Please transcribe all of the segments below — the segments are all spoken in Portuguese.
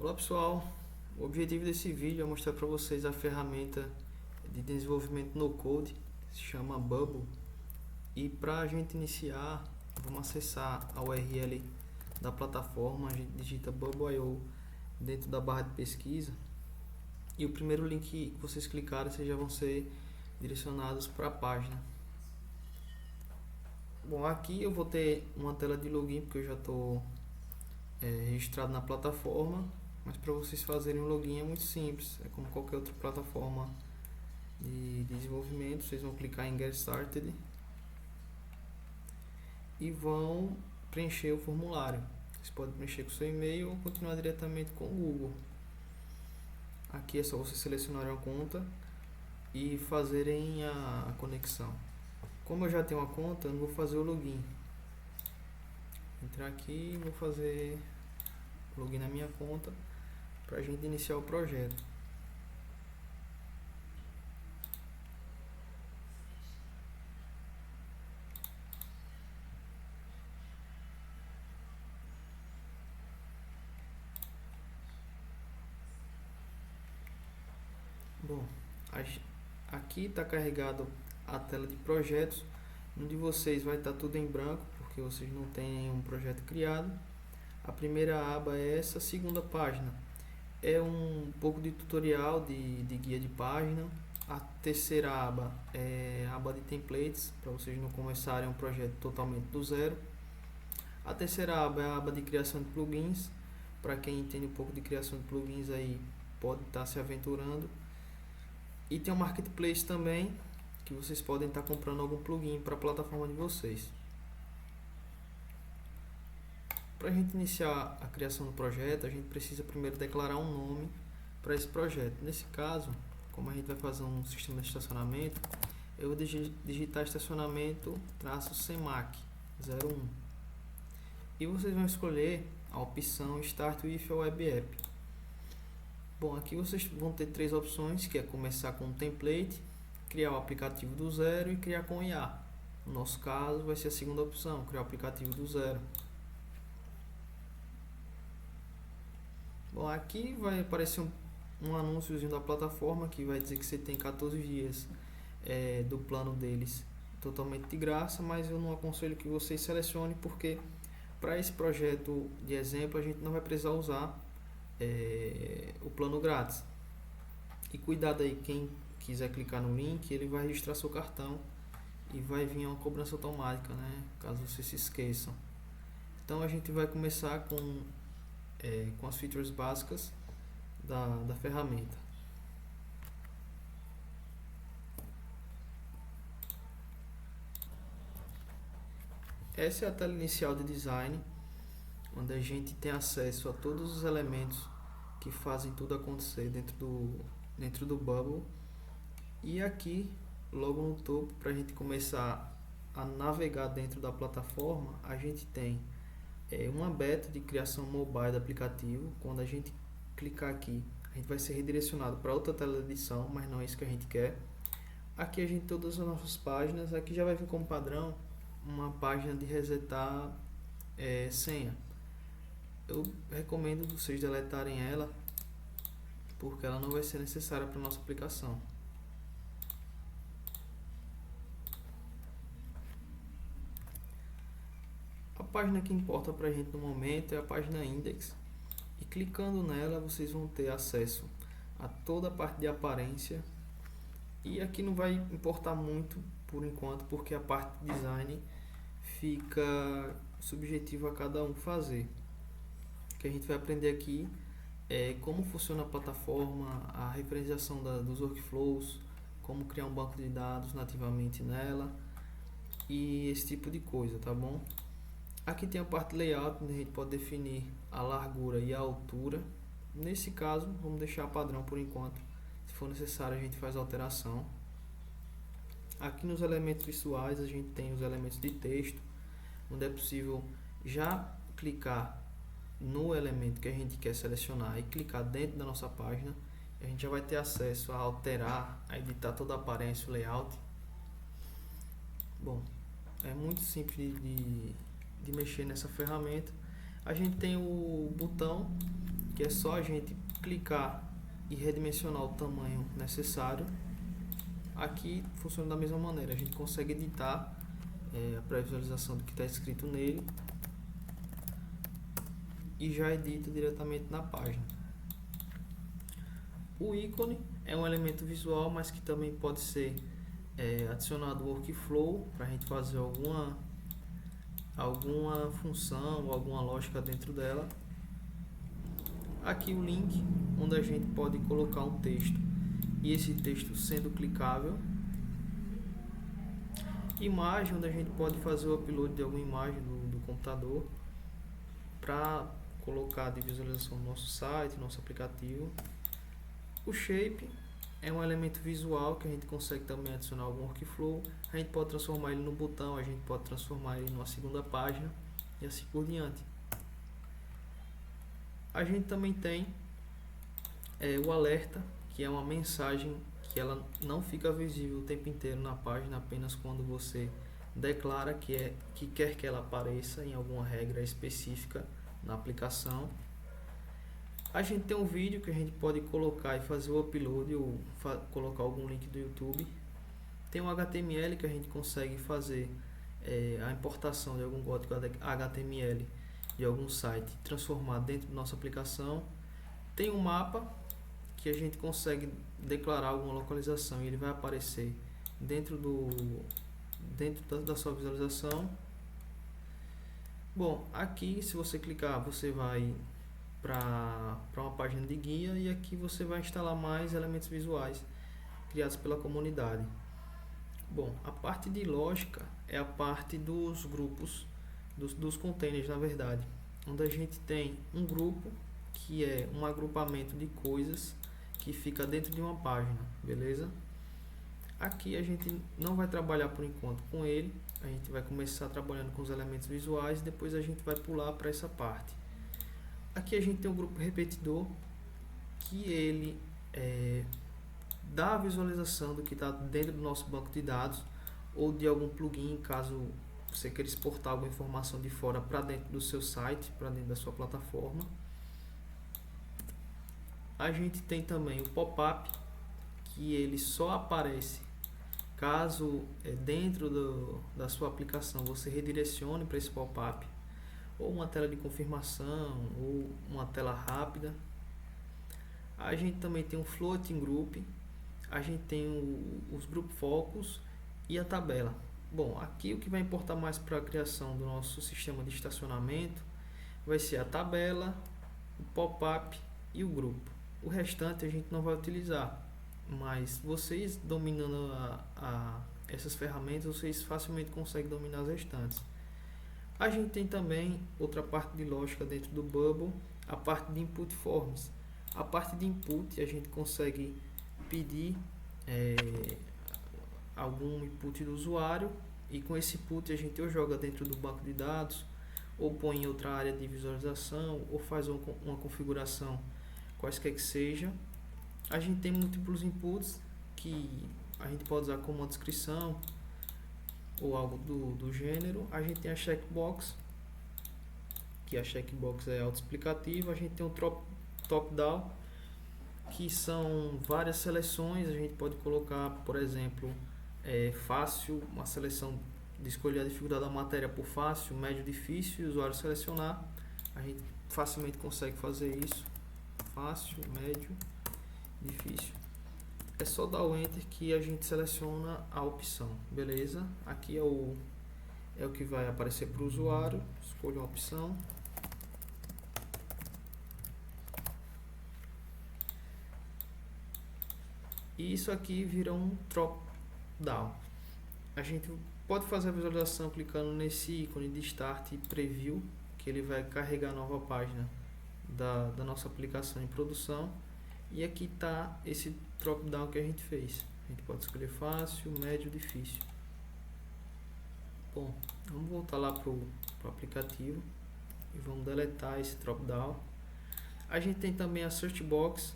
Olá pessoal, o objetivo desse vídeo é mostrar para vocês a ferramenta de desenvolvimento no Code, se chama Bubble. E para a gente iniciar, vamos acessar a URL da plataforma, a gente digita Bubble.io dentro da barra de pesquisa e o primeiro link que vocês clicarem, vocês já vão ser direcionados para a página. Bom, aqui eu vou ter uma tela de login porque eu já estou registrado na plataforma, mas para vocês fazerem o login é muito simples, é como qualquer outra plataforma de desenvolvimento. Vocês vão clicar em Get Started e vão preencher o formulário. Vocês podem preencher com seu e-mail ou continuar diretamente com o Google. Aqui é só vocês selecionarem uma conta e fazerem a conexão. Como eu já tenho uma conta, eu não vou fazer o login. Entrar aqui e vou fazer login na minha conta para a gente iniciar o projeto. Bom, aqui está carregado a tela de projetos. Um de vocês vai estar tudo em branco porque vocês não têm nenhum projeto criado. A primeira aba é essa, a segunda página é um pouco de tutorial de guia de página. A terceira aba é a aba de templates, para vocês não começarem um projeto totalmente do zero. A terceira aba é a aba de criação de plugins, para quem entende um pouco de criação de plugins aí pode estar se aventurando. E tem o marketplace também, que vocês podem estar comprando algum plugin para a plataforma de vocês. Para a gente iniciar a criação do projeto, a gente precisa primeiro declarar um nome para esse projeto. Nesse caso, como a gente vai fazer um sistema de estacionamento, eu vou digitar estacionamento-CMAC 01. E vocês vão escolher a opção Start with a Web App. Bom, aqui vocês vão ter três opções, que é começar com um template, criar o aplicativo do zero e criar com IA. No nosso caso vai ser a segunda opção, criar o aplicativo do zero. Bom, aqui vai aparecer um anúnciozinho da plataforma que vai dizer que você tem 14 dias do plano deles totalmente de graça, mas eu não aconselho que vocês selecionem porque para esse projeto de exemplo a gente não vai precisar usar o plano grátis. E cuidado aí, quem quiser clicar no link, ele vai registrar seu cartão e vai vir uma cobrança automática, né, caso vocês se esqueçam. Então a gente vai começar com as features básicas da ferramenta. Essa é a tela inicial de design, onde a gente tem acesso a todos os elementos que fazem tudo acontecer dentro do Bubble. E aqui, logo no topo, para a gente começar a navegar dentro da plataforma, a gente tem uma beta de criação mobile do aplicativo. Quando a gente clicar aqui, a gente vai ser redirecionado para outra tela de edição, mas não é isso que a gente quer. Aqui a gente tem todas as nossas páginas. Aqui já vai vir como padrão uma página de resetar senha. Eu recomendo vocês deletarem ela, porque ela não vai ser necessária para nossa aplicação. A página que importa para a gente no momento é a página index, e clicando nela vocês vão ter acesso a toda a parte de aparência. E aqui não vai importar muito por enquanto, porque a parte de design fica subjetiva a cada um fazer. O que a gente vai aprender aqui é como funciona a plataforma, a referenciação dos workflows, como criar um banco de dados nativamente nela e esse tipo de coisa, tá bom? Aqui tem a parte layout, onde a gente pode definir a largura e a altura. Nesse caso, vamos deixar padrão por enquanto. Se for necessário, a gente faz alteração. Aqui nos elementos visuais, a gente tem os elementos de texto, onde é possível já clicar no elemento que a gente quer selecionar e clicar dentro da nossa página. A gente já vai ter acesso a alterar, a editar toda a aparência, o layout. Bom, é muito simples de mexer nessa ferramenta. A gente tem o botão que é só a gente clicar e redimensionar o tamanho necessário. Aqui funciona da mesma maneira, a gente consegue editar a pré-visualização do que está escrito nele e já edita diretamente na página. O ícone é um elemento visual, mas que também pode ser adicionado ao workflow para a gente fazer alguma função ou alguma lógica dentro dela. Aqui o link, onde a gente pode colocar um texto e esse texto sendo clicável. Imagem, onde a gente pode fazer o upload de alguma imagem do computador para colocar de visualização no nosso site, nosso aplicativo. O shape é um elemento visual que a gente consegue também adicionar algum workflow. A gente pode transformar ele no botão, a gente pode transformar ele numa segunda página e assim por diante. A gente também tem o alerta, que é uma mensagem que ela não fica visível o tempo inteiro na página, apenas quando você declara que quer que ela apareça em alguma regra específica na aplicação. A gente tem um vídeo que a gente pode colocar e fazer o upload ou colocar algum link do YouTube. Tem um HTML que a gente consegue fazer a importação de algum código HTML de algum site, transformar dentro da nossa aplicação. Tem um mapa que a gente consegue declarar alguma localização e ele vai aparecer dentro da sua visualização. Bom, aqui se você clicar, você vai para uma página de guia e aqui você vai instalar mais elementos visuais criados pela comunidade. Bom, a parte de lógica é a parte dos grupos, dos containers, na verdade, onde a gente tem um grupo que é um agrupamento de coisas que fica dentro de uma página, beleza? Aqui a gente não vai trabalhar por enquanto com ele, a gente vai começar trabalhando com os elementos visuais, depois a gente vai pular para essa parte. Aqui a gente tem um grupo repetidor, que ele dá a visualização do que está dentro do nosso banco de dados ou de algum plugin, caso você queira exportar alguma informação de fora para dentro do seu site, para dentro da sua plataforma. A gente tem também o pop-up, que ele só aparece caso dentro da sua aplicação você redirecione para esse pop-up, ou uma tela de confirmação, ou uma tela rápida. A gente também tem um floating group, a gente tem os group focus e a tabela. Bom, aqui o que vai importar mais para a criação do nosso sistema de estacionamento vai ser a tabela, o pop-up e o grupo. O restante a gente não vai utilizar, mas vocês dominando essas ferramentas, vocês facilmente conseguem dominar as restantes. A gente tem também outra parte de lógica dentro do Bubble, a parte de input forms. A parte de input a gente consegue pedir algum input do usuário e com esse input a gente ou joga dentro do banco de dados ou põe em outra área de visualização ou faz uma configuração quaisquer que seja. A gente tem múltiplos inputs que a gente pode usar como uma descrição ou algo do gênero. A gente tem a checkbox, que a checkbox é autoexplicativa. A gente tem o top-down, que são várias seleções. A gente pode colocar, por exemplo, fácil, uma seleção de escolher a dificuldade da matéria por fácil, médio, difícil, e o usuário selecionar. A gente facilmente consegue fazer isso. Fácil, médio, difícil. É só dar o Enter que a gente seleciona a opção, beleza? Aqui é o que vai aparecer para o usuário. Escolha uma opção. E isso aqui vira um drop-down. A gente pode fazer a visualização clicando nesse ícone de Start e Preview, que ele vai carregar a nova página da nossa aplicação em produção. E aqui está esse drop-down que a gente fez. A gente pode escolher fácil, médio, difícil. Bom, vamos voltar lá para o aplicativo e vamos deletar esse drop-down. A gente tem também a Search Box,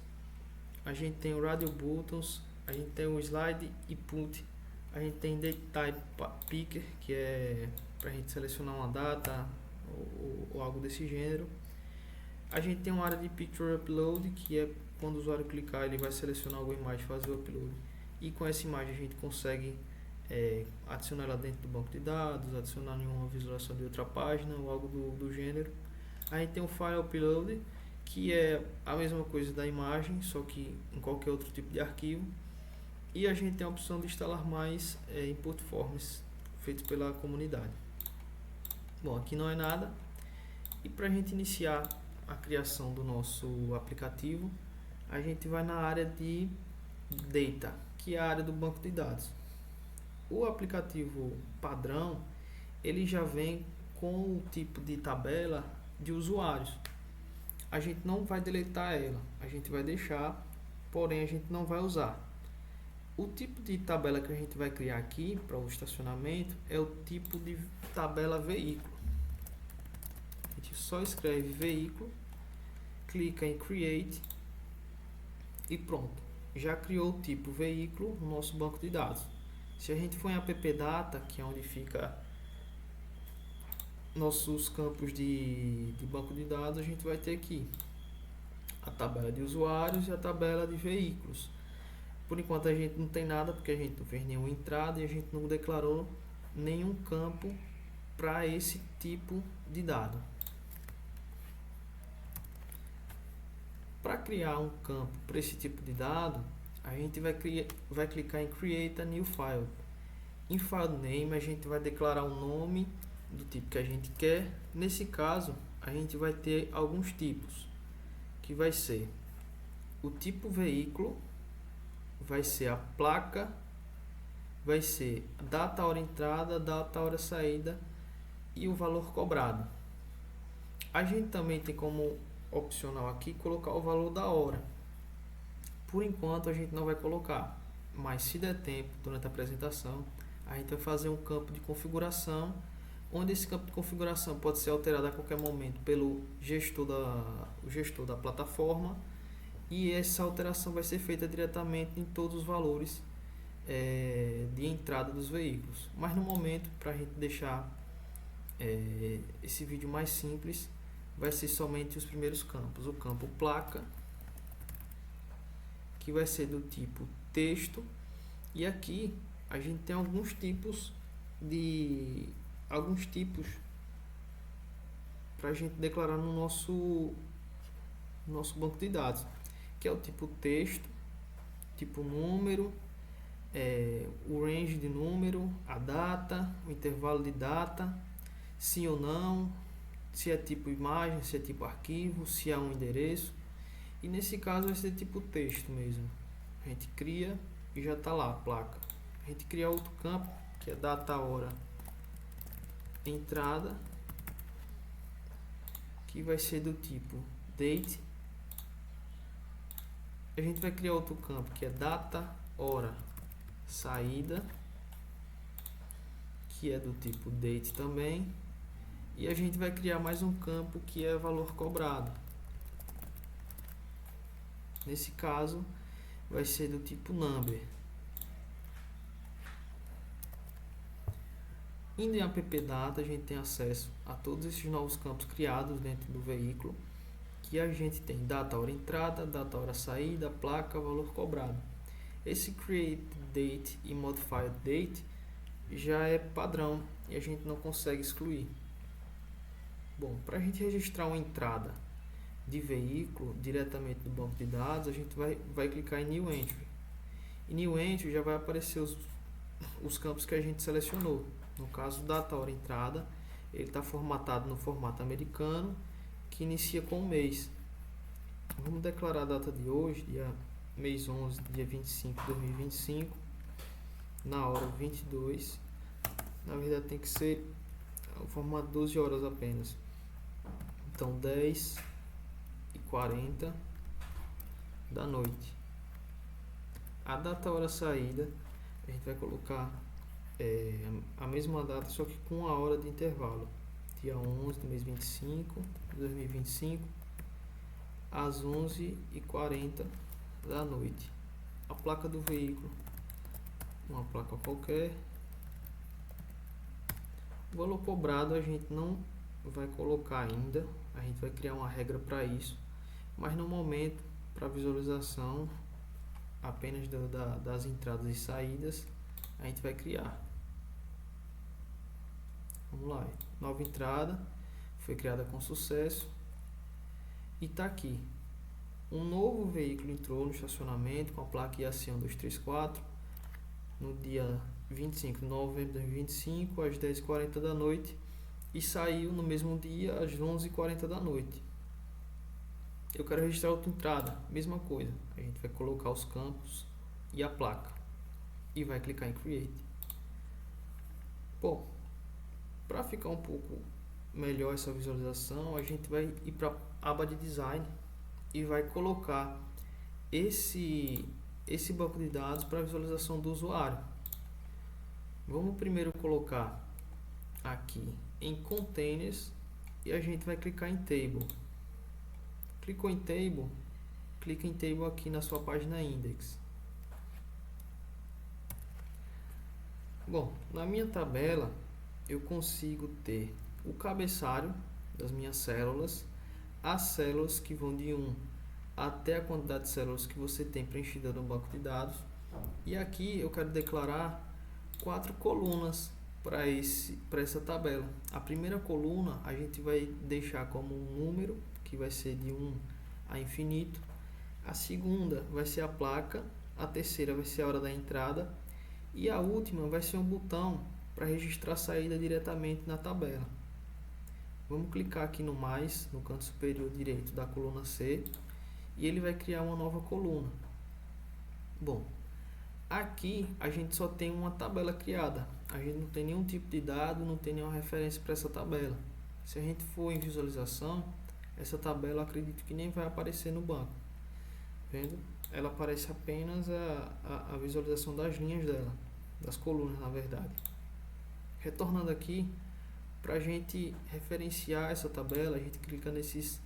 a gente tem o Radio Buttons, a gente tem o Slide Input, a gente tem Date Type Picker, que é para a gente selecionar uma data ou algo desse gênero. A gente tem uma área de Picture Upload, que é quando o usuário clicar, ele vai selecionar alguma imagem, fazer o upload. E com essa imagem a gente consegue adicionar ela dentro do banco de dados, adicionar em uma visualização de outra página ou algo do gênero. A gente tem o File Upload, que é a mesma coisa da imagem, só que em qualquer outro tipo de arquivo. E a gente tem a opção de instalar mais input forms feitos pela comunidade. Bom, aqui não é nada. E para a gente iniciar a criação do nosso aplicativo, a gente vai na área de Data, que é a área do banco de dados. O aplicativo padrão, ele já vem com o tipo de tabela de usuários. A gente não vai deletar ela, a gente vai deixar, porém a gente não vai usar. O tipo de tabela que a gente vai criar aqui para o estacionamento é o tipo de tabela veículo. A gente só escreve veículo, clica em Create e pronto. Já criou o tipo veículo no nosso banco de dados. Se a gente for em app data, que é onde fica nossos campos de banco de dados, a gente vai ter aqui a tabela de usuários e a tabela de veículos. Por enquanto a gente não tem nada, porque a gente não fez nenhuma entrada e a gente não declarou nenhum campo para esse tipo de dado. Para criar um campo para esse tipo de dado, a gente vai clicar em Create a New File. Em File Name a gente vai declarar o nome do tipo que a gente quer. Nesse caso, a gente vai ter alguns tipos, que vai ser o tipo veículo, vai ser a placa, vai ser data, hora entrada, data, hora saída e o valor cobrado. A gente também tem como opcional aqui colocar o valor da hora. Por enquanto a gente não vai colocar, mas se der tempo durante a apresentação, a gente vai fazer um campo de configuração, onde esse campo de configuração pode ser alterado a qualquer momento pelo gestor da plataforma, e essa alteração vai ser feita diretamente em todos os valores de entrada dos veículos. Mas no momento, para a gente deixar esse vídeo mais simples, vai ser somente os primeiros campos. O campo placa, que vai ser do tipo texto, e aqui a gente tem alguns tipos para a gente declarar no nosso banco de dados, que é o tipo texto, tipo número, o range de número, a data, o intervalo de data, sim ou não, se é tipo imagem, se é tipo arquivo, se há um endereço. E nesse caso vai ser tipo texto mesmo. A gente cria e já está lá a placa. A gente cria outro campo, que é data, hora, entrada, que vai ser do tipo date. A gente vai criar outro campo, que é data, hora, saída, que é do tipo date também. E a gente vai criar mais um campo que é valor cobrado. Nesse caso vai ser do tipo number. Indo em app data, a gente tem acesso a todos esses novos campos criados dentro do veículo, que a gente tem data, hora entrada, data, hora saída, placa, valor cobrado. Esse create date e modify date já é padrão e a gente não consegue excluir. Bom, para a gente registrar uma entrada de veículo diretamente do banco de dados, a gente vai clicar em New Entry. Em New Entry já vai aparecer os campos que a gente selecionou. No caso, data, hora, entrada, ele está formatado no formato americano, que inicia com o mês. Vamos declarar a data de hoje, mês 11, dia 25 de 2025, na hora 22. Na verdade tem que ser o formato 12 horas apenas. Então 10h40 da noite. A data, hora, saída, a gente vai colocar a mesma data, só que com a hora de intervalo. Dia 11 do mês 25 de 2025, às 11h40 da noite. A placa do veículo, uma placa qualquer. O valor cobrado a gente não vai colocar ainda, a gente vai criar uma regra para isso, mas no momento, para visualização apenas das entradas e saídas, a gente vai criar. Vamos lá, nova entrada, foi criada com sucesso e está aqui. Um novo veículo entrou no estacionamento com a placa IAC 1234 no dia 25 de novembro de 2025 às 10h40 da noite e saiu no mesmo dia às 11h40 da noite. Eu quero registrar outra entrada, mesma coisa. A gente vai colocar os campos e a placa e vai clicar em Create. Bom, para ficar um pouco melhor essa visualização, a gente vai ir para a aba de Design e vai colocar esse banco de dados para visualização do usuário. Vamos primeiro colocar aqui em Containers e a gente vai clicar em Table. Clicou em Table, clica em Table aqui na sua página Index. Bom, na minha tabela eu consigo ter o cabeçalho das minhas células, as células que vão de 1 até a quantidade de células que você tem preenchida no banco de dados. E aqui eu quero declarar 4 colunas para essa tabela. A primeira coluna a gente vai deixar como um número, que vai ser de 1 a infinito. A segunda vai ser a placa, a terceira vai ser a hora da entrada e a última vai ser um botão para registrar a saída diretamente na tabela. Vamos clicar aqui no mais, no canto superior direito da coluna C, e ele vai criar uma nova coluna. Bom, aqui a gente só tem uma tabela criada, a gente não tem nenhum tipo de dado, não tem nenhuma referência para essa tabela. Se a gente for em visualização, essa tabela eu acredito que nem vai aparecer no banco. Vendo? Ela aparece apenas a visualização das linhas dela, das colunas na verdade. Retornando aqui, para a gente referenciar essa tabela, a gente clica nesses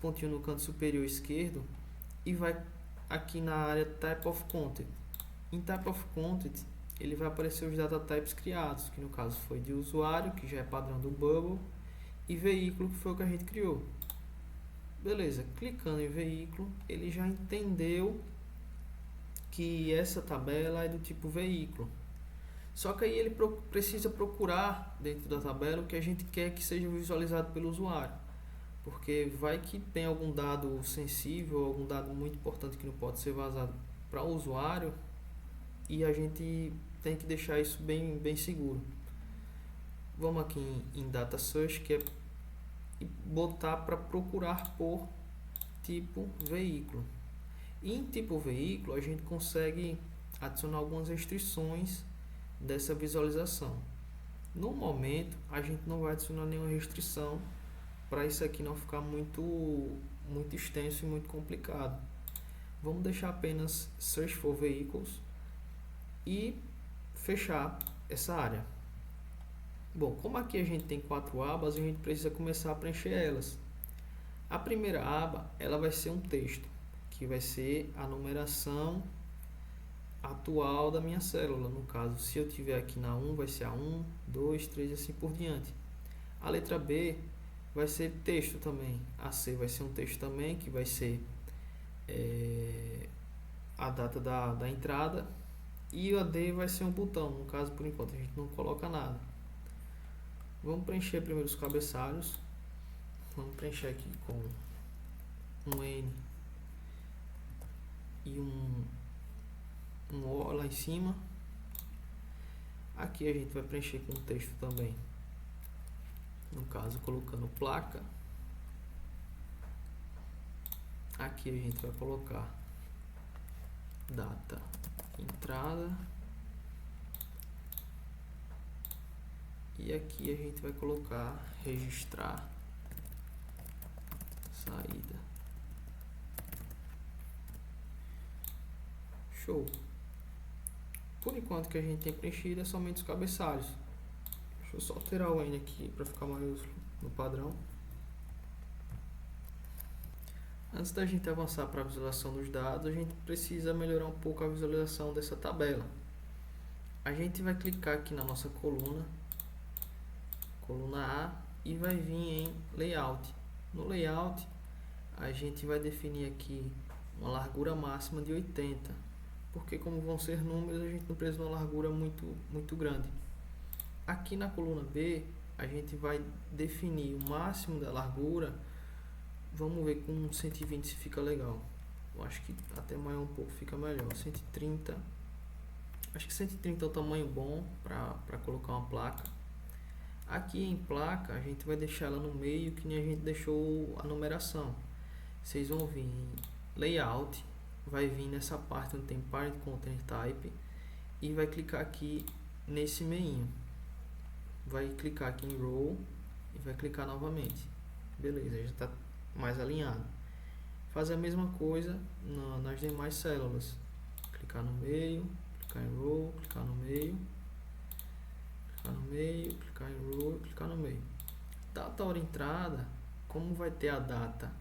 pontinhos no canto superior esquerdo e vai aqui na área Type of Content. Em Type of Content, ele vai aparecer os data types criados, que no caso foi de usuário, que já é padrão do Bubble, e veículo, que foi o que a gente criou. Beleza, clicando em veículo, ele já entendeu que essa tabela é do tipo veículo. Só que aí ele precisa procurar dentro da tabela o que a gente quer que seja visualizado pelo usuário. Porque vai que tem algum dado sensível, algum dado muito importante que não pode ser vazado para o usuário e a gente tem que deixar isso bem seguro. Vamos aqui em Data Search, que é botar para procurar por tipo veículo. E em tipo veículo a gente consegue adicionar algumas restrições dessa visualização. No momento a gente não vai adicionar nenhuma restrição para isso aqui não ficar muito extenso e muito complicado. Vamos deixar apenas Search for Vehicles e fechar essa área. Bom, como aqui a gente tem 4 abas, a gente precisa começar a preencher elas. A primeira aba, ela vai ser um texto, que vai ser a numeração atual da minha célula. No caso, se eu tiver aqui na 1, vai ser a 1, 2, 3 e assim por diante. A letra B vai ser texto também. A C vai ser um texto também, que vai ser a data da entrada. E a D vai ser um botão. No caso, por enquanto, a gente não coloca nada. Vamos preencher primeiro os cabeçalhos. Vamos preencher aqui com um N e um O lá em cima. Aqui a gente vai preencher com texto também. No caso, colocando placa. Aqui a gente vai colocar data, entrada. E aqui a gente vai colocar registrar saída. Show. Por enquanto que a gente tem preenchido é somente os cabeçalhos. Deixa eu só alterar o N aqui para ficar maiúsculo no padrão. Antes da gente avançar para a visualização dos dados, a gente precisa melhorar um pouco a visualização dessa tabela. A gente vai clicar aqui na nossa coluna A, e vai vir em Layout. No layout, a gente vai definir aqui uma largura máxima de 80, porque como vão ser números, a gente não precisa de uma largura muito grande. Aqui na coluna B, a gente vai definir o máximo da largura. Vamos ver com 120 se fica legal. Eu acho que até maior um pouco fica melhor. 130. Acho que 130 é o tamanho bom para colocar uma placa. Aqui em placa, a gente vai deixar ela no meio, que nem a gente deixou a numeração. Vocês vão vir em Layout, vai vir nessa parte onde tem Parent Content Type e vai clicar aqui nesse meinho. Vai clicar aqui em Row e vai clicar novamente. Beleza, já está mais alinhado. Fazer a mesma coisa nas demais células. Clicar no meio, clicar em Row, clicar no meio, clicar no meio, clicar em Row, clicar no meio. Data, hora, entrada, como vai ter a data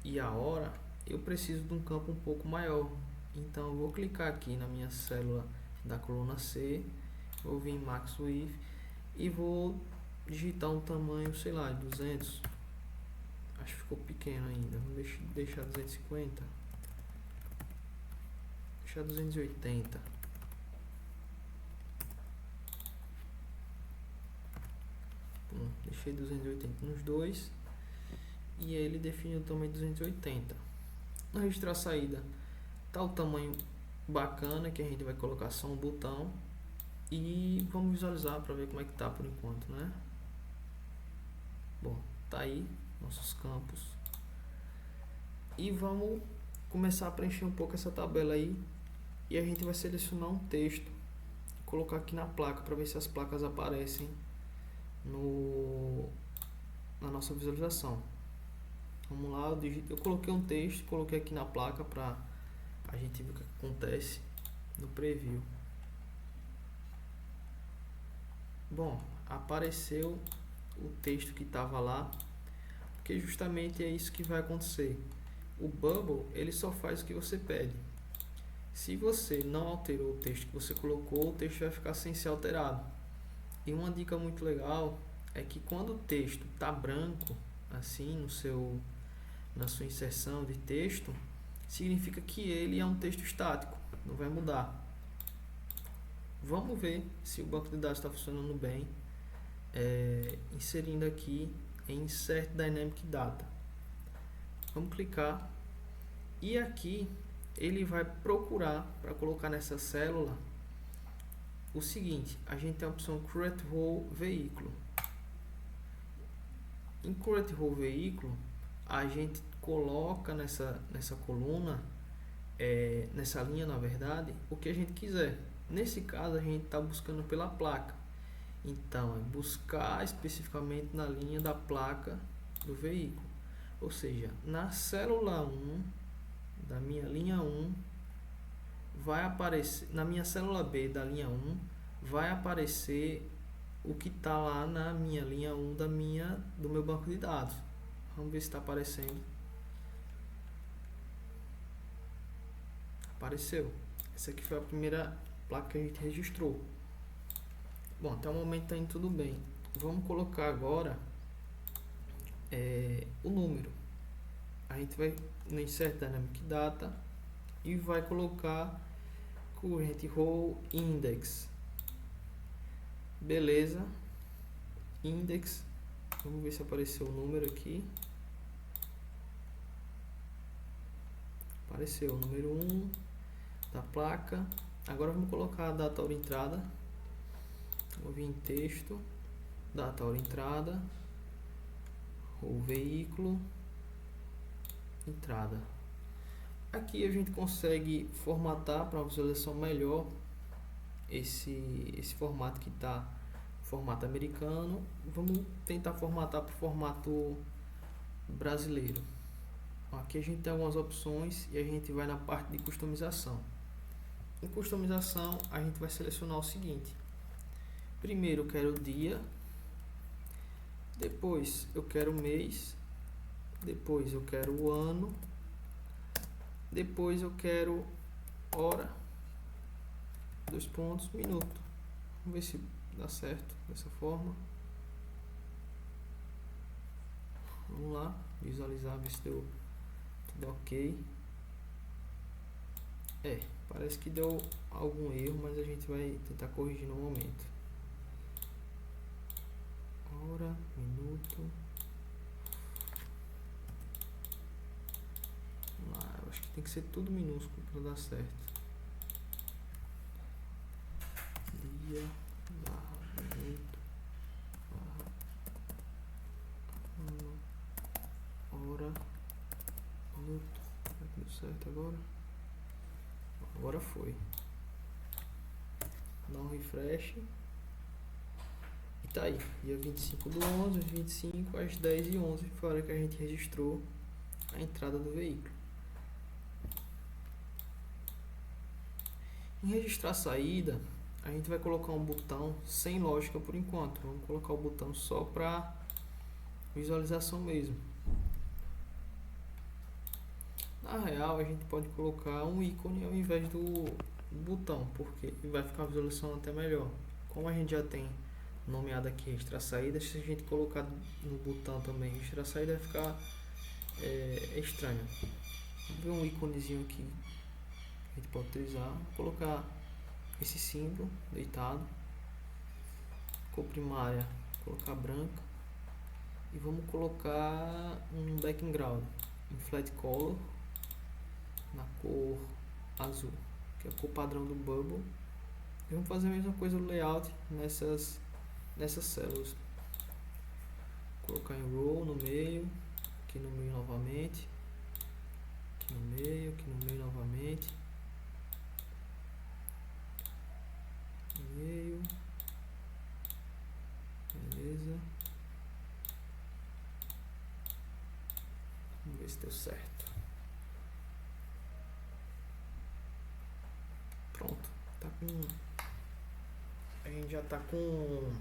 e a hora, eu preciso de um campo um pouco maior. Então eu vou clicar aqui na minha célula da coluna C, vou vir em Max Width e vou digitar um tamanho, sei lá, 200. Acho que ficou pequeno ainda. Vamos deixar 250. Deixar 280. Bom, deixei 280 nos dois. E ele define o tamanho de 280. No registrar saída, tá o tamanho bacana, que a gente vai colocar só um botão. E vamos visualizar para ver como é que tá por enquanto, né? Bom, tá aí nossos campos. E vamos começar a preencher um pouco essa tabela aí. E a gente vai selecionar um texto, colocar aqui na placa para ver se as placas aparecem na nossa visualização. Vamos lá, eu coloquei um texto, coloquei aqui na placa para a gente ver o que acontece no preview. Bom, apareceu o texto que estava lá, porque justamente é isso que vai acontecer. O Bubble, ele só faz o que você pede. Se você não alterou o texto que você colocou, o texto vai ficar sem ser alterado. E uma dica muito legal é que quando o texto está branco, assim, na sua inserção de texto, significa que ele é um texto estático, não vai mudar. Vamos ver se o banco de dados está funcionando bem, inserindo aqui em Insert Dynamic Data. Vamos clicar e aqui ele vai procurar para colocar nessa célula o seguinte: a gente tem a opção Create Row Veículo. Em Create Row Veículo, a gente coloca nessa coluna, nessa linha na verdade, o que a gente quiser. Nesse caso a gente está buscando pela placa, então é buscar especificamente na linha da placa do veículo, ou seja, na célula 1 da minha linha 1 vai aparecer, na minha célula B da linha 1 vai aparecer o que está lá na minha linha 1 do meu banco de dados. Vamos ver se está aparecendo. Apareceu. Essa aqui foi a primeira placa que a gente registrou. Bom, até o momento está indo tudo bem. Vamos colocar agora o número. A gente vai no Insert Dynamic Data e vai colocar Current Row Index. Beleza. Index. Vamos ver se apareceu o número aqui. Apareceu o número 1 da placa. Agora vamos colocar a data, hora, entrada. Vou vir em texto, data, hora, entrada, o veículo, entrada. Aqui a gente consegue formatar para uma visualização melhor esse formato que está formato americano. Vamos tentar formatar para o formato brasileiro. Aqui a gente tem algumas opções e a gente vai na parte de customização. Em customização a gente vai selecionar o seguinte: primeiro eu quero o dia, depois eu quero o mês, depois eu quero o ano, depois eu quero hora, 2 pontos, minuto. Vamos ver se dá certo dessa forma. Vamos lá, visualizar, ver se deu tudo ok. Parece que deu algum erro, mas a gente vai tentar corrigir no momento. Hora, minuto. Vamos lá, eu acho que tem que ser tudo minúsculo para dar certo. Dia, barra, minuto, barra, ano, hora, minuto. Será que deu certo agora? Agora foi. Dá um refresh. E tá aí. Dia 25/11, 25 às 10h11 foi a hora que a gente registrou a entrada do veículo. Em registrar a saída, a gente vai colocar um botão sem lógica por enquanto. Vamos colocar o botão só para visualização mesmo. Na real, a gente pode colocar um ícone ao invés do botão, porque vai ficar a visualização até melhor. Como a gente já tem nomeado aqui registrar saída, se a gente colocar no botão também registrar saída, vai ficar estranho. Vamos ver um íconezinho aqui que a gente pode utilizar. Vou colocar esse símbolo deitado, cor primária, colocar branca, e vamos colocar um background em flat color na cor azul, que é a cor padrão do Bubble. E vamos fazer a mesma coisa no layout nessas células. Colocar em row no meio, aqui no meio novamente, aqui no meio novamente, meio, beleza. Vamos ver se deu certo. Pronto, tá com, a gente já tá com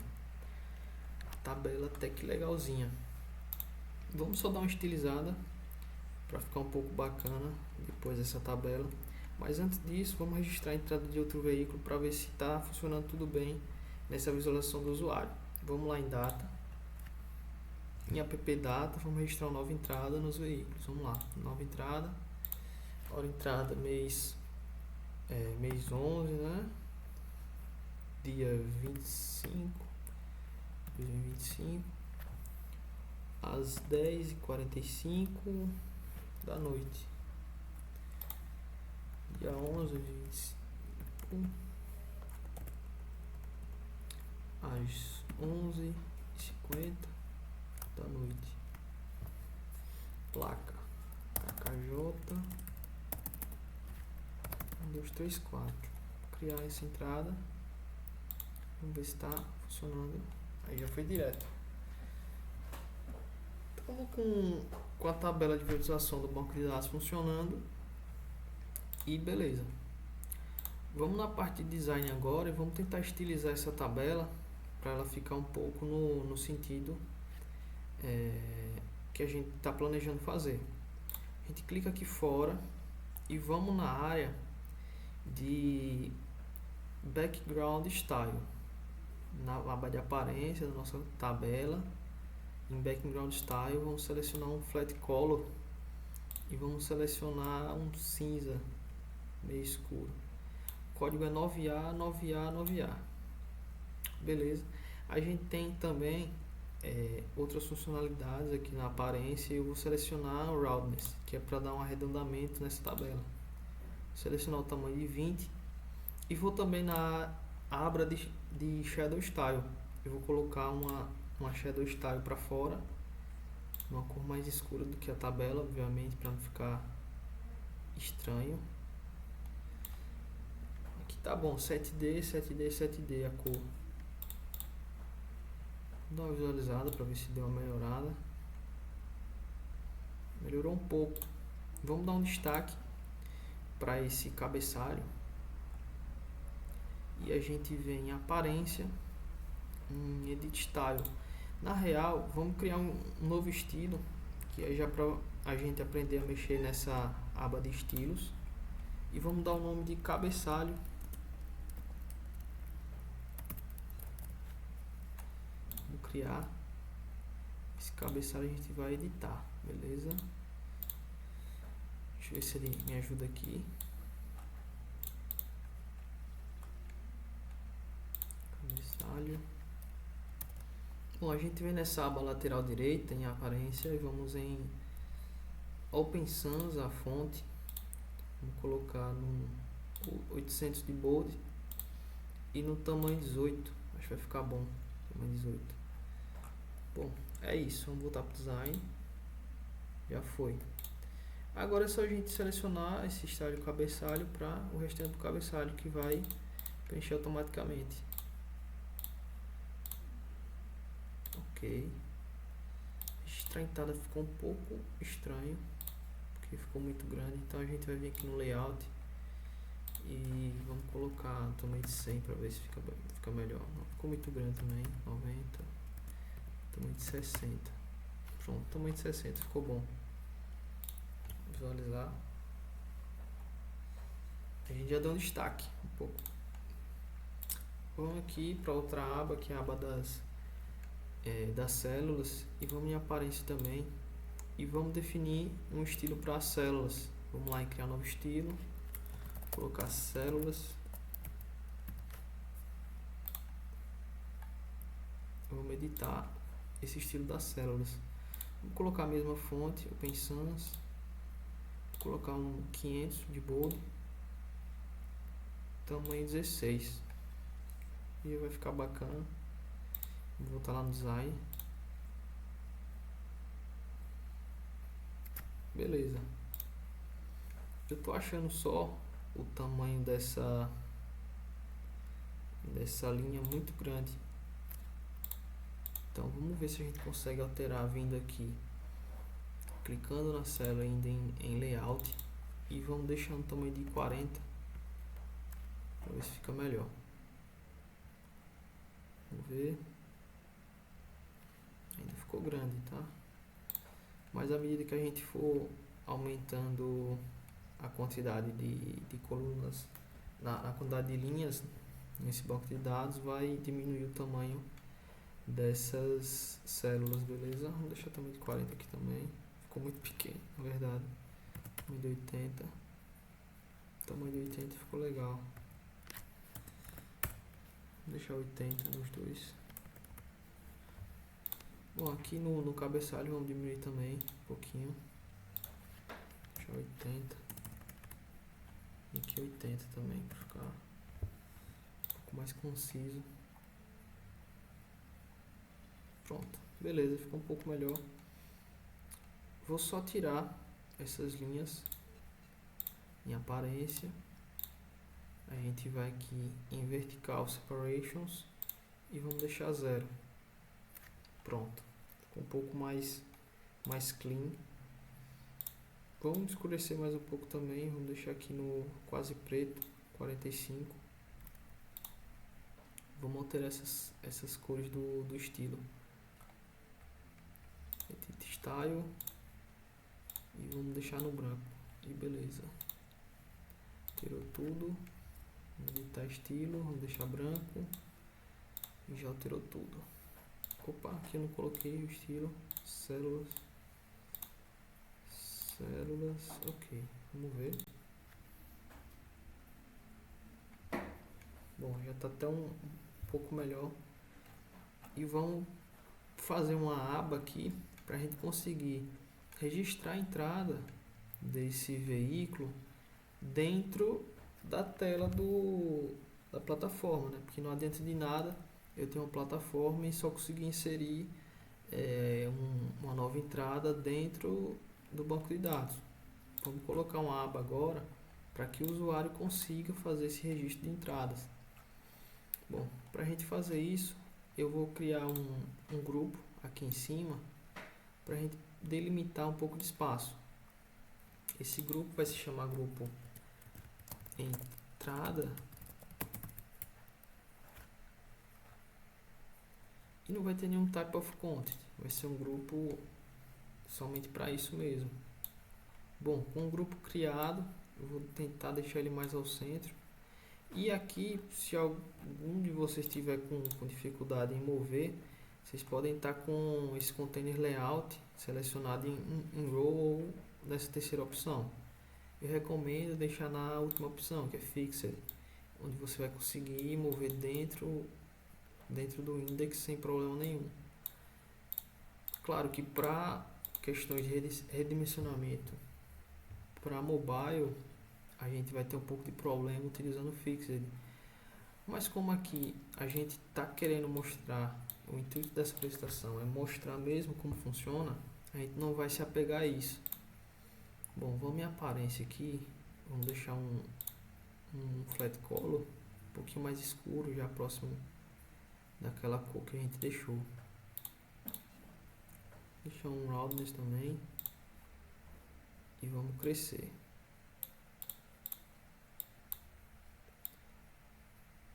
a tabela até que legalzinha. Vamos só dar uma estilizada para ficar um pouco bacana depois dessa tabela. Mas antes disso, vamos registrar a entrada de outro veículo para ver se está funcionando tudo bem nessa visualização do usuário. Vamos lá em data, em app data, vamos registrar uma nova entrada nos veículos. Vamos lá, nova entrada, hora entrada mês 11, né? Dia 25, 2025, às 10h45 da noite. Dia 11 de 25, às 11h50 da noite. Placa KKJ 1234. Criar essa entrada. Vamos ver se está funcionando. Aí já foi direto. Estamos com a tabela de visualização do banco de dados funcionando. E beleza. Vamos na parte de design agora e vamos tentar estilizar essa tabela para ela ficar um pouco no sentido que a gente está planejando fazer. A gente clica aqui fora e vamos na área de background style, na aba de aparência da nossa tabela. Em background style vamos selecionar um flat color e vamos selecionar um cinza meio escuro. O código é 9A, 9A, 9A. Beleza. A gente tem também outras funcionalidades aqui na aparência. Eu vou selecionar o roundness, que é para dar um arredondamento nessa tabela. Selecionar o tamanho de 20 e vou também na aba de shadow style. Eu vou colocar uma shadow style para fora, uma cor mais escura do que a tabela, obviamente, para não ficar estranho. Aqui tá bom, 7D, 7D, 7D a cor. Vou dar uma visualizada para ver se deu uma melhorada. Melhorou um pouco. Vamos dar um destaque para esse cabeçalho e a gente vem em aparência, em edit style. Na real, vamos criar um novo estilo, que é já para a gente aprender a mexer nessa aba de estilos, e vamos dar o nome de cabeçalho. Vamos criar esse cabeçalho, a gente vai editar. Beleza? Deixa eu ver se ele me ajuda aqui. Cabeçalho. Bom, a gente vem nessa aba lateral direita em aparência e vamos em Open Sans, a fonte. Vamos colocar no 800 de bold e no tamanho 18. Acho que vai ficar bom. Tamanho 18. Bom, é isso. Vamos voltar para o design. Já foi. Agora é só a gente selecionar esse estágio do cabeçalho para o restante do cabeçalho que vai preencher automaticamente. Ok. A entrada ficou um pouco estranho, porque ficou muito grande, então a gente vai vir aqui no layout e vamos colocar tamanho de 100 para ver se fica melhor. Não ficou muito grande também, 90, tamanho de 60. Pronto, tamanho de 60 ficou bom. Visualizar. A gente já deu um destaque um pouco. Vamos aqui para outra aba, que é a aba das células, e vamos em aparência também e vamos definir um estilo para as células. Vamos lá em criar um novo estilo, colocar células, vamos editar esse estilo das células. Vamos colocar a mesma fonte, Open Sans, colocar um 500 de bold, tamanho 16, e vai ficar bacana. Vou voltar lá no design. Beleza. Eu tô achando só o tamanho dessa linha muito grande. Então vamos ver se a gente consegue alterar vindo aqui, clicando na célula ainda em layout, e vamos deixando o tamanho de 40 para ver se fica melhor. Vamos ver. Ainda ficou grande, tá? Mas à medida que a gente for aumentando a quantidade de colunas, na quantidade de linhas nesse banco de dados, vai diminuir o tamanho dessas células, beleza? Vamos deixar o tamanho de 40 aqui também. Ficou muito pequeno, na verdade. Tamanho de 80. Tamanho de 80 ficou legal. Vou deixar 80 nos dois. Bom, aqui no cabeçalho vamos diminuir também um pouquinho. Deixar 80. E aqui 80 também, para ficar um pouco mais conciso. Pronto, beleza, ficou um pouco melhor. Vou só tirar essas linhas em aparência. A gente vai aqui em Vertical Separations e vamos deixar 0. Pronto, ficou um pouco mais clean. Vamos escurecer mais um pouco também, vamos deixar aqui no quase preto, 45. Vamos alterar essas cores do estilo. Edit Style e vamos deixar no branco. E beleza. Tirou tudo. Vamos editar estilo, vamos deixar branco. E já alterou tudo. Opa, aqui eu não coloquei o estilo. Células, ok, vamos ver. Bom, já está até um pouco melhor. E vamos fazer uma aba aqui para a gente conseguir registrar a entrada desse veículo dentro da tela da plataforma, né? Porque não adianta de nada eu ter uma plataforma e só conseguir inserir uma nova entrada dentro do banco de dados. Vamos colocar uma aba agora para que o usuário consiga fazer esse registro de entradas. Bom, para a gente fazer isso, eu vou criar um grupo aqui em cima para a gente delimitar um pouco de espaço. Esse grupo vai se chamar grupo entrada e não vai ter nenhum type of content, vai ser um grupo somente para isso mesmo. Bom, com o grupo criado, eu vou tentar deixar ele mais ao centro. E aqui, se algum de vocês tiver com dificuldade em mover, vocês podem estar com esse container layout selecionado em row ou nessa terceira opção. Eu recomendo deixar na última opção, que é Fixed, onde você vai conseguir mover dentro do index sem problema nenhum. Claro que para questões de redimensionamento para mobile, a gente vai ter um pouco de problema utilizando Fixed. Mas como aqui a gente está querendo mostrar, o intuito dessa apresentação é mostrar mesmo como funciona, a gente não vai se apegar a isso. Bom, vamos em aparência aqui, vamos deixar um flat color um pouquinho mais escuro, já próximo daquela cor que a gente deixou. Deixar um roundness também e vamos crescer.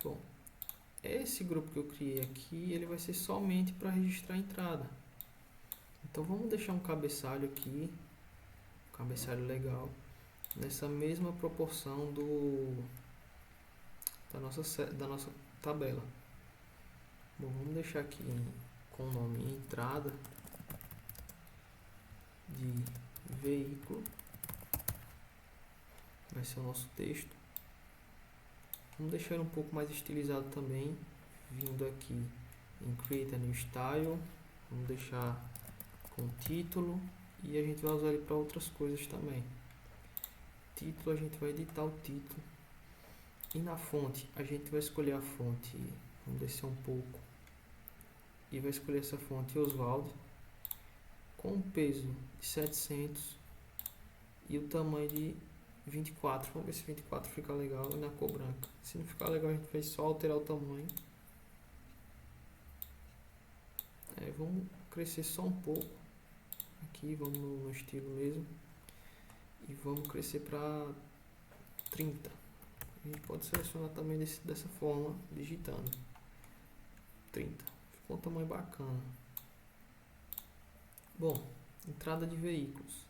Bom, esse grupo que eu criei aqui, ele vai ser somente para registrar a entrada. Então vamos deixar um cabeçalho aqui, um cabeçalho legal, nessa mesma proporção da nossa tabela. Bom, vamos deixar aqui com o nome entrada de veículo, vai ser o nosso texto. Vamos deixar ele um pouco mais estilizado também, vindo aqui em Create a New Style, vamos deixar com título e a gente vai usar ele para outras coisas também. Título, a gente vai editar o título. E na fonte, a gente vai escolher a fonte, vamos descer um pouco, e vai escolher essa fonte Oswald, com um peso de 700 e o tamanho de 24. Vamos ver se 24 fica legal e na cor branca. Se não ficar legal, a gente vai só alterar o tamanho. Vamos crescer só um pouco. Aqui, vamos no estilo mesmo. E vamos crescer para 30. A gente pode selecionar também dessa forma, digitando 30. Ficou um tamanho bacana. Bom, entrada de veículos.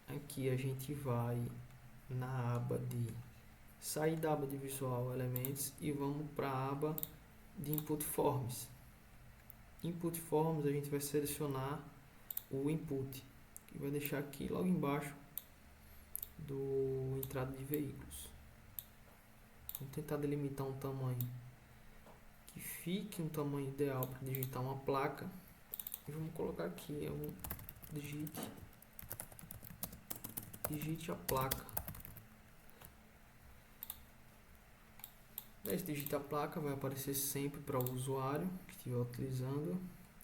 Aqui a gente vai na aba de sair da aba de Visual Elements e vamos para a aba de Input Forms. Input Forms, a gente vai selecionar o input, que vai deixar aqui logo embaixo do entrada de veículos. Vamos tentar delimitar um tamanho que fique um tamanho ideal para digitar uma placa. E vamos colocar aqui, digite a placa. Esse digitar a placa vai aparecer sempre para o usuário que estiver utilizando.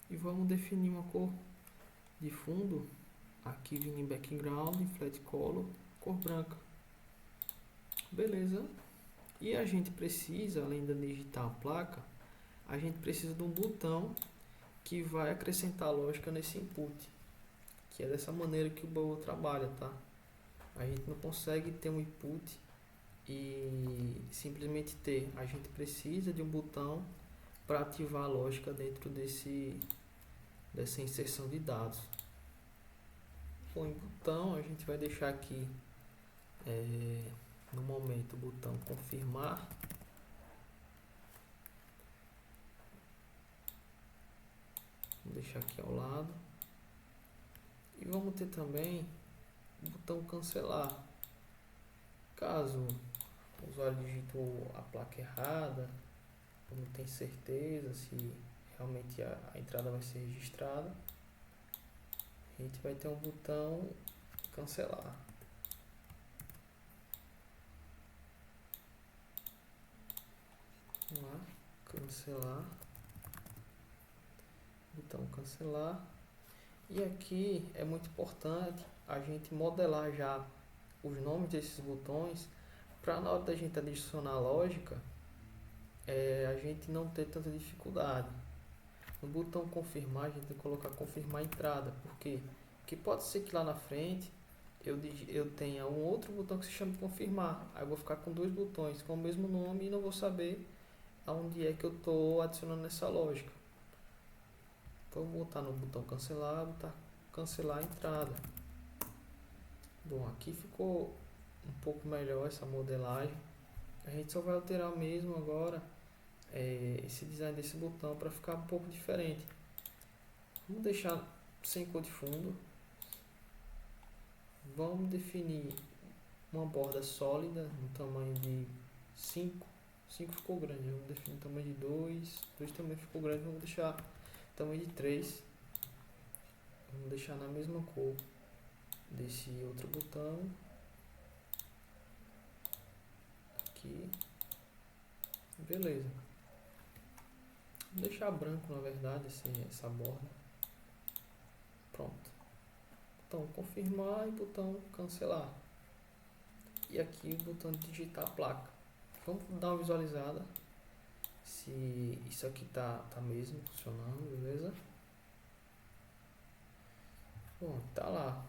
E vamos definir uma cor de fundo, aqui vindo em background, em flat color, cor branca. Beleza. E a gente precisa, além de digitar a placa, a gente precisa de um botão que vai acrescentar lógica nesse input, que é dessa maneira que o Boa trabalha, tá? A gente não consegue ter um input e simplesmente ter, a gente precisa de um botão para ativar a lógica dentro dessa inserção de dados. Com o botão, a gente vai deixar aqui no momento o botão confirmar. Vou deixar aqui ao lado. E vamos ter também o botão cancelar. Caso o usuário digitou a placa errada, ou não tem certeza se realmente a entrada vai ser registrada, a gente vai ter um botão cancelar. Vamos lá, cancelar. Botão cancelar. E aqui é muito importante a gente modelar já os nomes desses botões para na hora da gente adicionar lógica a gente não ter tanta dificuldade. No botão confirmar, a gente tem que colocar confirmar a entrada. Por quê? Porque pode ser que lá na frente eu tenha um outro botão que se chama confirmar. Aí eu vou ficar com dois botões com o mesmo nome e não vou saber aonde é que eu estou adicionando essa lógica. Então vou botar no botão cancelar, botar cancelar a entrada. Bom, aqui ficou um pouco melhor essa modelagem. A gente só vai alterar mesmo agora esse design desse botão para ficar um pouco diferente. Vamos deixar sem cor de fundo. Vamos definir uma borda sólida no tamanho de 5. 5 ficou grande, vamos definir o tamanho de 2. 2 também ficou grande, vamos deixar o tamanho de 3. Vamos deixar na mesma cor desse outro botão. Aqui. Beleza. Vou deixar branco, na verdade, essa borda. Pronto. Botão confirmar e botão cancelar. E aqui o botão de digitar a placa. Vamos dar uma visualizada se isso aqui tá mesmo funcionando, beleza? Bom, tá lá.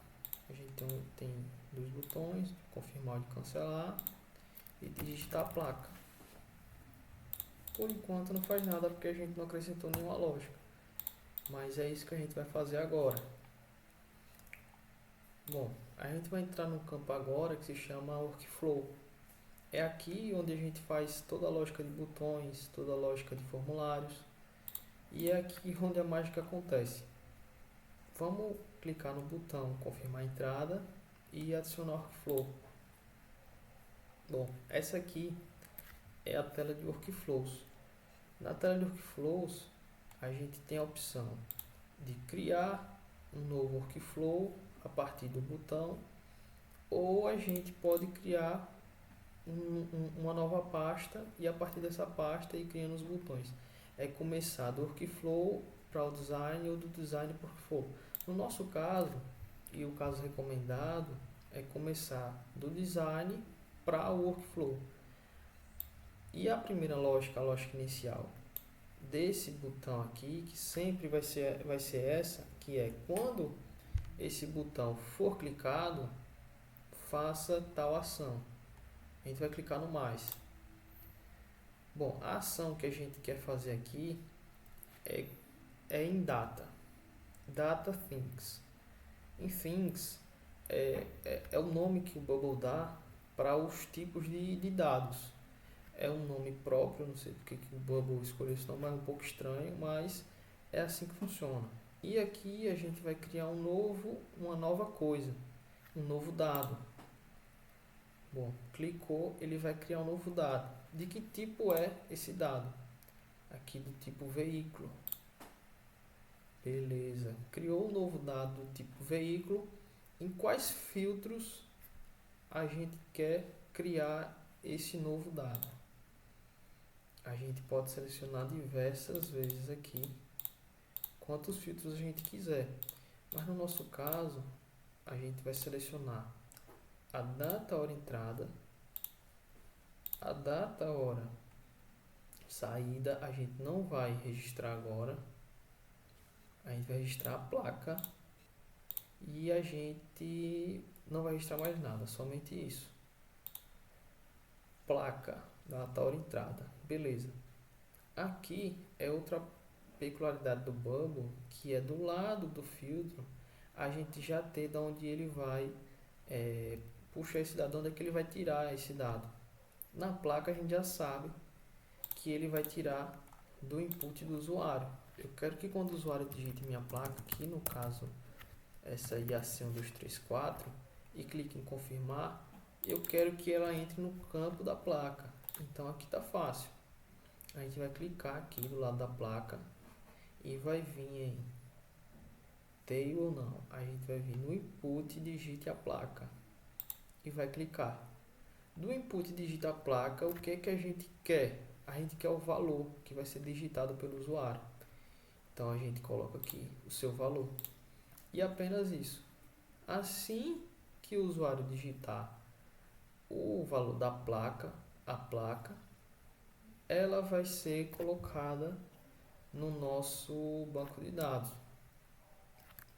A gente tem dois botões, confirmar e cancelar, e digitar a placa. Por enquanto não faz nada porque a gente não acrescentou nenhuma lógica, mas é isso que a gente vai fazer agora. Bom, a gente vai entrar no campo agora que se chama Workflow. É aqui onde a gente faz toda a lógica de botões, toda a lógica de formulários, e é aqui onde a mágica acontece. Vamos clicar no botão confirmar a entrada e adicionar Workflow. Bom, essa aqui é a tela de Workflows. Na tela de Workflows, a gente tem a opção de criar um novo Workflow a partir do botão, ou a gente pode criar uma nova pasta e a partir dessa pasta ir criando os botões. É começar do Workflow para o design ou do design para o Workflow. No nosso caso, e o caso recomendado, é começar do design para o Workflow. E a primeira lógica, a lógica inicial desse botão aqui, que sempre vai ser essa, que é quando esse botão for clicado, faça tal ação. A gente vai clicar no mais. Bom, a ação que a gente quer fazer aqui é em data. Data Things. Em Things é o nome que o Bubble dá para os tipos de dados. É um nome próprio, não sei porque que o Bubble escolheu esse nome, é um pouco estranho, mas é assim que funciona. E aqui a gente vai criar uma nova coisa, um novo dado. Bom, clicou, ele vai criar um novo dado. De que tipo é esse dado? Aqui do tipo veículo. Beleza. Criou um novo dado do tipo veículo. Em quais filtros a gente quer criar esse novo dado? A gente pode selecionar diversas vezes aqui quantos filtros a gente quiser. Mas no nosso caso, a gente vai selecionar a data hora entrada, a data hora saída, a gente não vai registrar agora, a gente vai registrar a placa e a gente não vai registrar mais nada, somente isso. Placa, data hora entrada, beleza. Aqui é outra peculiaridade do Bubble, que é do lado do filtro, a gente já ter de onde ele vai puxar esse dado, onde é que ele vai tirar esse dado. Na placa a gente já sabe que ele vai tirar do input do usuário. Eu quero que quando o usuário digite minha placa, aqui no caso essa IAC1234, e clique em confirmar, eu quero que ela entre no campo da placa. Então aqui está fácil. A gente vai clicar aqui do lado da placa e vai vir em tail ou não. A gente vai vir no input e digite a placa e vai clicar. Do input digita a placa, o que a gente quer? A gente quer o valor que vai ser digitado pelo usuário. Então a gente coloca aqui o seu valor e apenas isso. Assim que o usuário digitar o valor da placa, a placa, ela vai ser colocada no nosso banco de dados.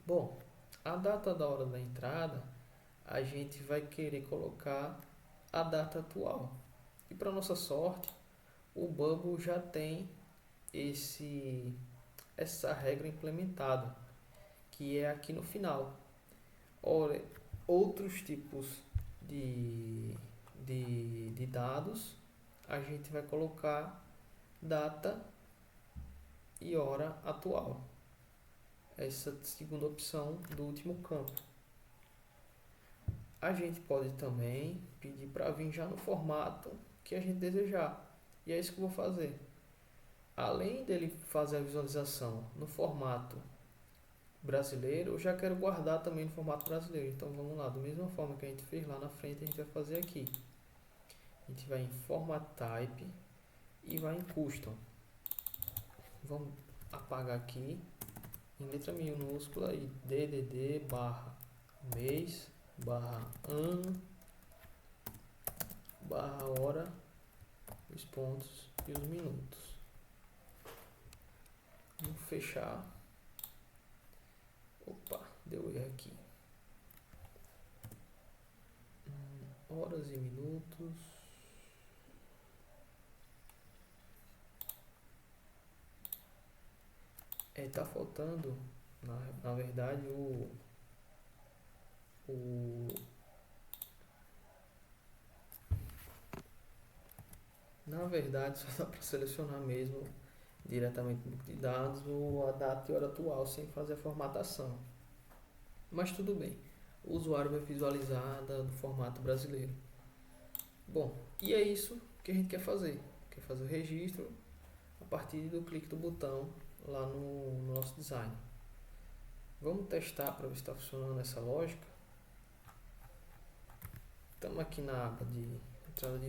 Bom, a data da hora da entrada, a gente vai querer colocar a data atual. E para nossa sorte, o Bubble já tem essa regra implementada, que é aqui no final. Ora, outros tipos de dados, a gente vai colocar data e hora atual. essa segunda opção do último campo. A gente pode também pedir para vir já no formato que a gente desejar. E é isso que eu vou fazer. Além dele fazer a visualização no formato brasileiro, eu já quero guardar também no formato brasileiro. Então vamos lá, da mesma forma que a gente fez lá na frente, a gente vai fazer aqui. A gente vai em Format Type e vai em Custom. Vamos apagar aqui em letra minúscula e DDD barra mês barra ano barra hora, os pontos e os minutos. Vamos fechar. Opa, deu erro aqui. Horas e minutos. Tá faltando, na verdade, na verdade, só dá para selecionar mesmo diretamente no banco de dados a data e hora atual sem fazer a formatação. Mas tudo bem, o usuário vai visualizar no formato brasileiro. Bom, e é isso que a gente quer fazer. Quer fazer o registro a partir do clique do botão lá no nosso design. Vamos testar para ver se está funcionando essa lógica. Estamos aqui na aba de entrada de